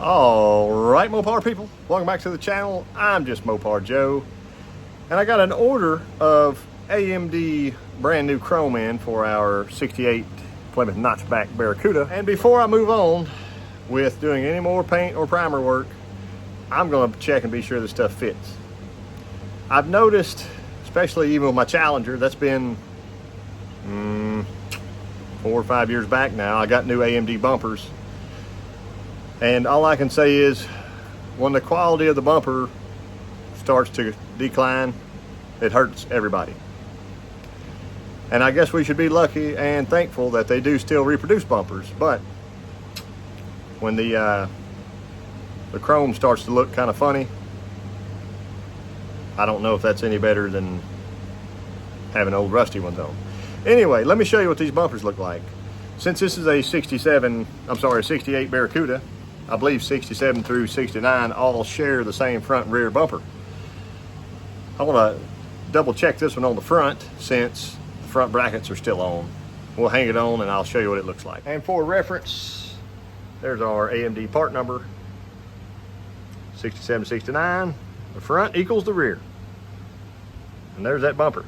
All right, Mopar people, welcome back to the channel. I'm just Mopar Joe, and I got an order of AMD brand new chrome in for our 68 Plymouth Notchback Barracuda. And before I move on with doing any more paint or primer work, I'm going to check and be sure this stuff fits. I've noticed, especially even with my Challenger, that's been 4 or 5 years back now, I got new AMD bumpers. And all I can say is, when the quality of the bumper starts to decline, it hurts everybody. And I guess we should be lucky and thankful that they do still reproduce bumpers. But when the chrome starts to look kind of funny, I don't know if that's any better than having old rusty ones on. Anyway, let me show you what these bumpers look like. Since this is a 68 Barracuda, I believe 67 through 69 all share the same front and rear bumper. I want to double check this one on the front since the front brackets are still on. We'll hang it on and I'll show you what it looks like. And for reference, there's our AMD part number, 6769. The front equals the rear. And there's that bumper.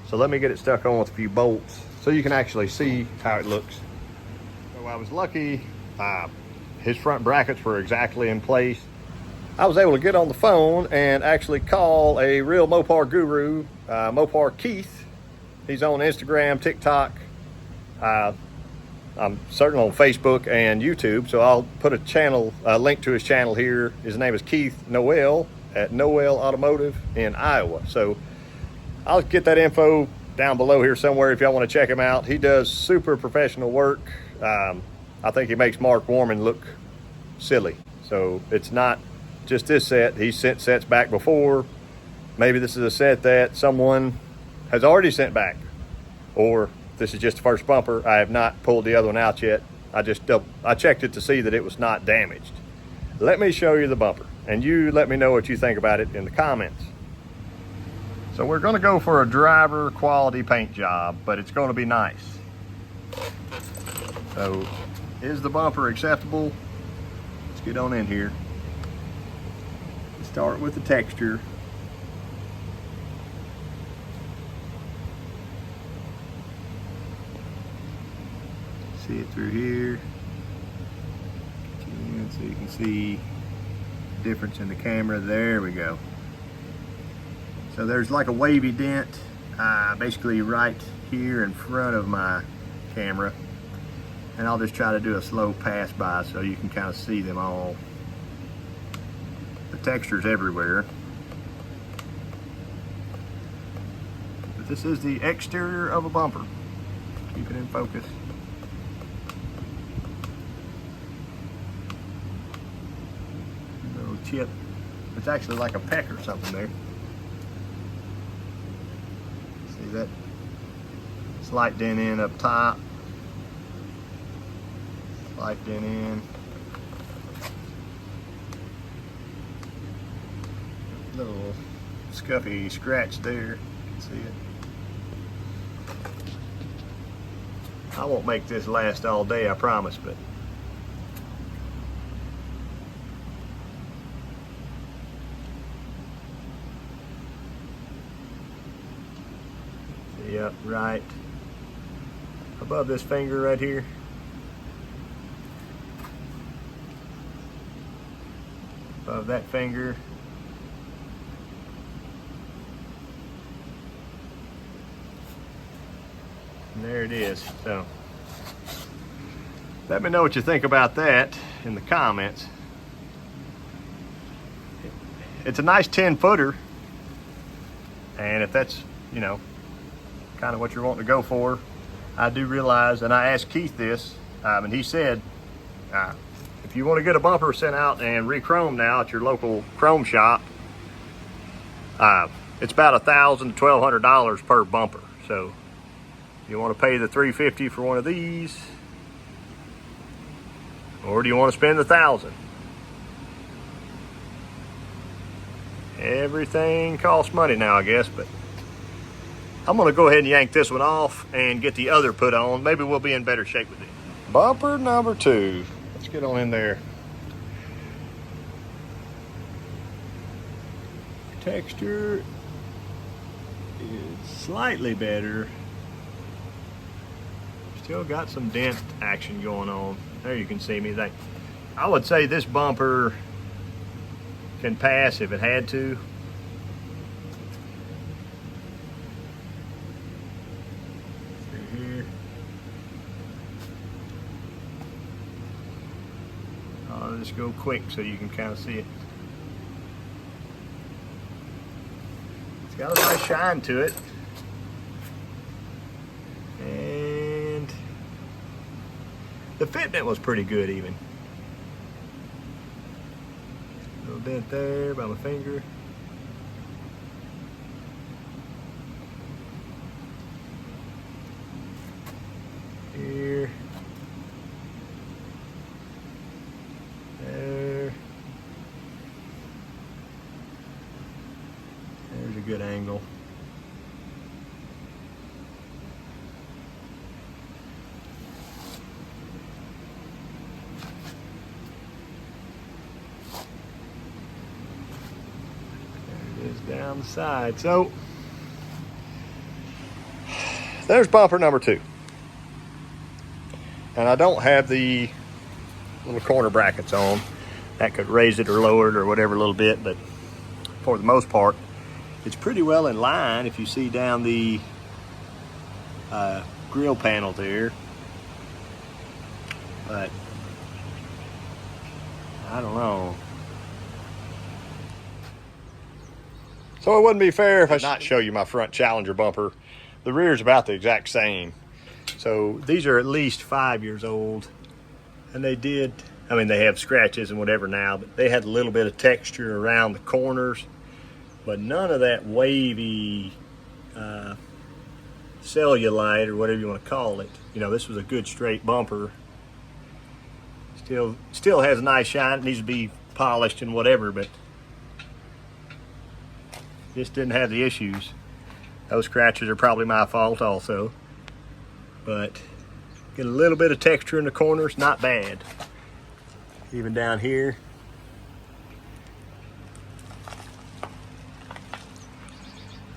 So let me get it stuck on with a few bolts so you can actually see how it looks. So I was lucky. His front brackets were exactly in place. I was able to get on the phone and actually call a real Mopar guru, Mopar Keith. He's on Instagram, TikTok. I'm certain on Facebook and YouTube, so I'll put a link to his channel here. His name is Keith Noel at Noel Automotive in Iowa. So I'll get that info down below here somewhere if y'all want to check him out. He does super professional work. I think he makes Mark Warman look silly. So it's not just this set. He's sent sets back before. Maybe this is a set that someone has already sent back, or this is just the first bumper. I have not pulled the other one out yet. I checked it to see that it was not damaged. Let me show you the bumper, and you let me know what you think about it in the comments. So we're going to go for a driver quality paint job, but it's going to be nice. So is the bumper acceptable? Let's get on in here. Start with the texture. See it through here. So you can see the difference in the camera. There we go. So there's like a wavy dent basically right here in front of my camera. And I'll just try to do a slow pass by so you can kind of see them all. The texture's everywhere. But this is the exterior of a bumper. Keep it in focus. Little chip. It's actually like a peck or something there. See that slight dent in up top. Slight dent in. Little scuffy scratch there. You can see it. I won't make this last all day, I promise, but see up right above this finger right here. Above that finger. And there it is. So let me know what you think about that in the comments. It's a nice 10-footer, and if that's, you know, kind of what you're wanting to go for, I do realize, and I asked Keith this, and he said, if you want to get a bumper sent out and re-chromed now at your local chrome shop, it's about $1,000 to $1,200 per bumper. So you want to pay the $350 for one of these, or do you want to spend the $1,000? Everything costs money now, I guess, but I'm going to go ahead and yank this one off and get the other put on. Maybe we'll be in better shape with it. Bumper number 2. Let's get on in there. texture is slightly better. Still got some dent action going on. There you can see me. I would say this bumper can pass if it had to. Here. I'll just go quick so you can kind of see it. It's got a nice shine to it. And the fitment was pretty good even. A little dent there by my finger. Here. There. There's a good angle. There it is down the side. So there's bumper number 2. And I don't have the little corner brackets on. That could raise it or lower it or whatever a little bit, but for the most part, it's pretty well in line if you see down the grill panel there. But I don't know. So it wouldn't be fair if I not show you my front Challenger bumper. The rear is about the exact same. So these are at least 5 years old, and they did, I mean, they have scratches and whatever now, but they had a little bit of texture around the corners, but none of that wavy cellulite or whatever you want to call it. You know, this was a good straight bumper. Still has a nice shine. It needs to be polished and whatever, but just didn't have the issues. Those scratches are probably my fault also. But get a little bit of texture in the corners, not bad. Even down here.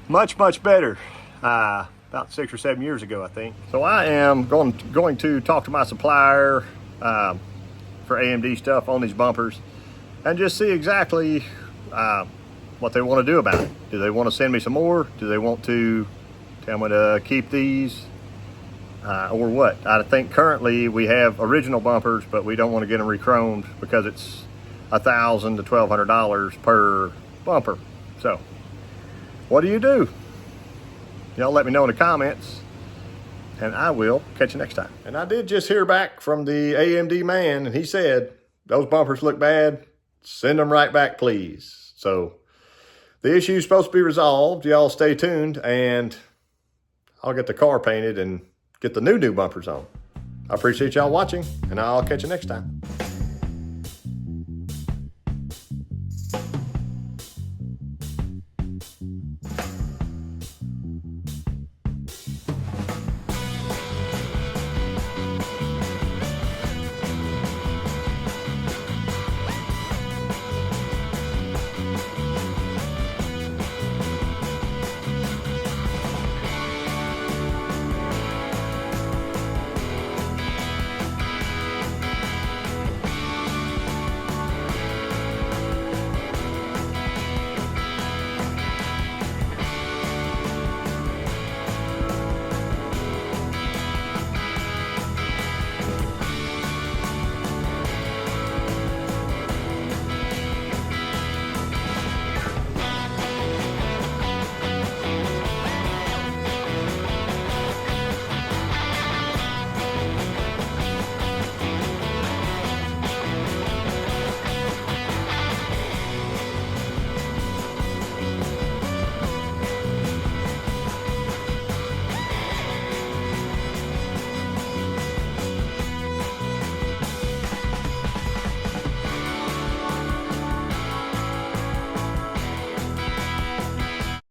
Much, much better. About 6 or 7 years ago, I think. So I am going to talk to my supplier for AMD stuff on these bumpers and just see exactly what they want to do about it. Do they want to send me some more? Do they want to tell me to keep these? Or what? I think currently we have original bumpers, but we don't want to get them re-chromed because it's $1,000 to $1,200 per bumper. So, what do you do? Y'all let me know in the comments, and I will catch you next time. And I did just hear back from the AMD man, and he said, those bumpers look bad. Send them right back, please. So, the issue is supposed to be resolved. Y'all stay tuned, and I'll get the car painted and get the new bumpers on. I appreciate y'all watching, and I'll catch you next time.